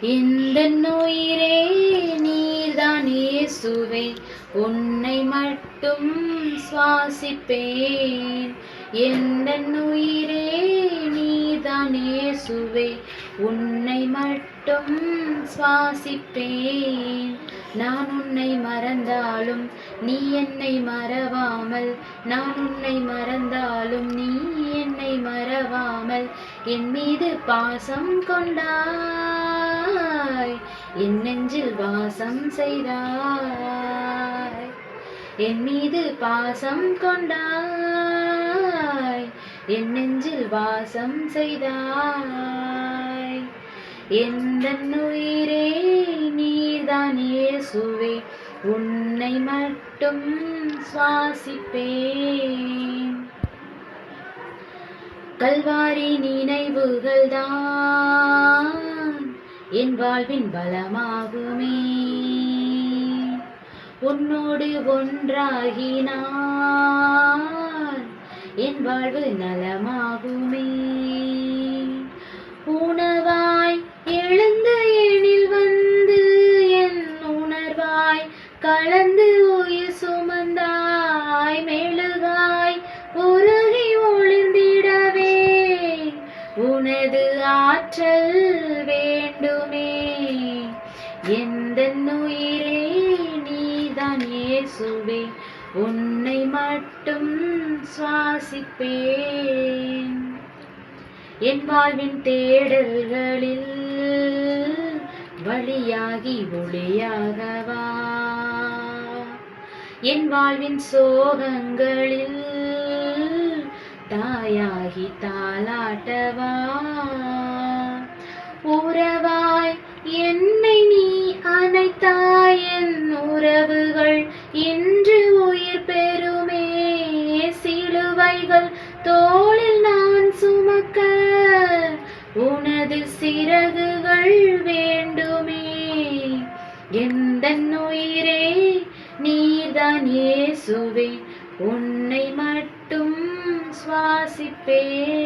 எந்தன் உயிரே நீர்தான் இயேசுவே, உன்னை மட்டும் சுவாசிப்பேன். எந்தன் உயிரே நீர்தான் இயேசுவே, உன்னை மட்டும் சுவாசிப்பேன். நான் உன்னை மறந்தாலும் நீ என்னை மறவாமல், நான் உன்னை மறந்தாலும் நீ என்னை மறவாமல், என் மீது பாசம் கொண்டாய், என் நெஞ்சில் வாசம் செய்தாய். என் மீது பாசம் கொண்டாய், என் நெஞ்சில் வாசம் செய்தாய். எந்தன் உயிரே நீர்தான் இயேசுவே, உன்னை மட்டும் சுவாசிப்பேன். கல்வாரி நினைவுகள் தான் என் வாழ்வின் பலமாகுமே, உன்னோடு ஒன்றாகினான் என் வாழ்வு நலமாகுமே. உணவாய் எழுந்து எனில் வந்து என் உணர்வாய் கலந்து உயிர் சுமந்தாய். மெழுகாய் உருகி ஒளிர்ந்திடவே உனது ஆற்றல் வேண்டுமே. எந்தன் உயிரே நீதான் இயேசுவே, உன்னை மட்டும் சுவாசிப்பேன். என் வாழ்வின் தேடல்களில் வழியாகி ஒளியாகவா, என் வாழ்வின் சோகங்களில் தாயாகி தாலாட்டவா. உறவாய் என்னை நீ அணைத்தாய், என் உறவுகள் இன்று உயிர் பெறுமே. சிலுவைகள் தோளில் நான் சுமக்க உனது சிறகுகள் வேண்டுமே. எந்தன் உயிரே நீதான் இயேசுவே, உன்னை மட்டும் சுவாசிப்பேன்.